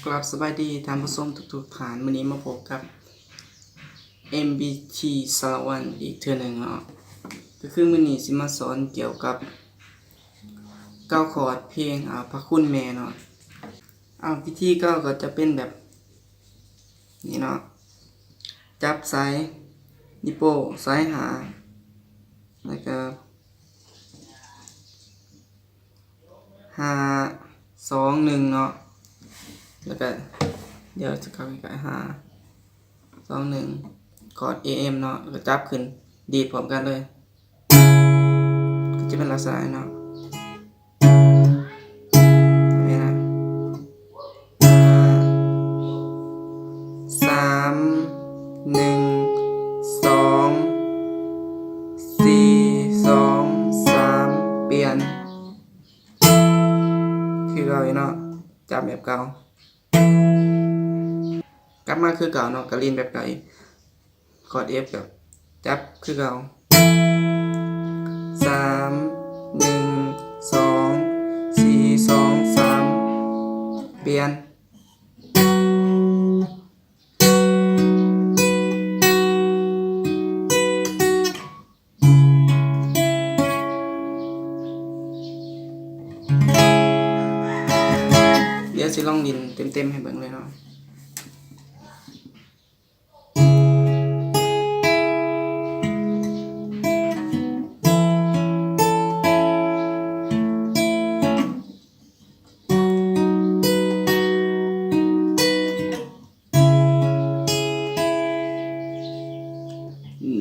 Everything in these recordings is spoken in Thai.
กลับสบายดีท่านผู้ชมทุกๆฐานวันนี้มาพบกับ MBT สารวันอีกเทื่อหนึ่งเนาะก็คือมื้อนี้สิมาสอนเกี่ยวกับ9คอร์ดเพลงพระคุณแม่เนาะวิธีก้าวก็จะเป็นแบบนี้เนาะจับซ้ายนิ้วโป้งซ้ายหาแล้วก็5 2 1เนาะแล้วก็เดี๋ยวจะเข้าไป5 2 1คอร์ด AM เนาะแล้วก็จับขึ้นดีดพร้อมกันเลยก็จะเป็นลักษณะเนาะนี่นะ3 1 2 4 2 3เปลี่ยนคือเราเนาะจับแบบเก่ากลับมาคือเก่าเนาะก็เล่นแบบเก่าคอร์ด F กับจับคือเก่า3 1 2 4 2 3เปลี่ยนเดี๋ยวสิลองดินเต็มๆให้เบิ่งเลยเนาะ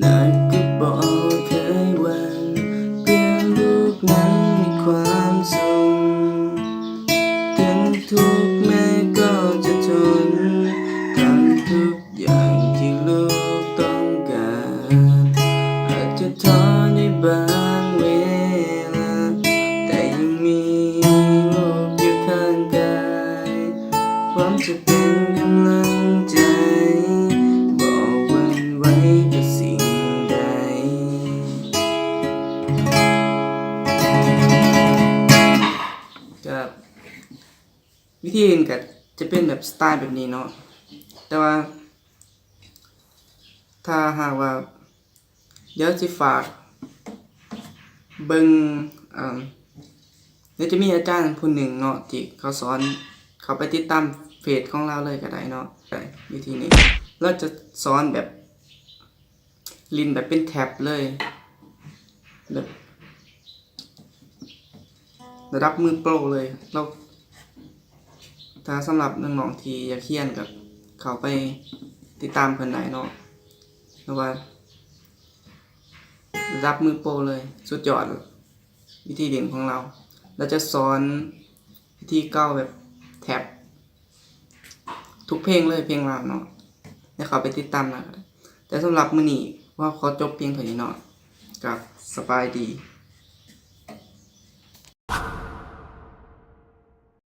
นักก็บอกเคยวันเพื่อลูกนั้นมีความสุขถึงทุกแม่ก็จะทนทำทุกอย่างที่ลูกต้องการอาจจะท้อในบางเวลาแต่ยังมีลูกอยู่ข้างกายพร้อมจะเป็นกำลังใจบอกวันไว้กับสิ่งใดกับวิธีอื่นก็จะเป็นแบบสไตล์แบบนี้เนาะแต่ว่าถ้าหากว่าเดี๋ยวจะฝากเบิ่งเดี๋ยวจะมีอาจารย์ผู้หนึ่งเนาะที่เขาสอนเขาไปติดตามเพจของเราเลยก็ได้เนาะวิธีนี้เราจะสอนแบบลินแบบเป็นแท็บเลยแบบระดับมือโปรเลยเราถ้าสำหรับน้องๆที่อยากเรียนกับเขาไปติดตามเพิ่นได้เนาะเพราะว่าระดับมือโปรเลยสุดยอดวิธีเด่นของเราจะสอนวิธีเก้าแบบแท็บทุกเพลงเลยเพลงเราเนาะให้เขาไปติดตามนะแต่สำหรับมื้อนี้ว่าขอจบเพียงเท่านี้เนาะกับสบายดี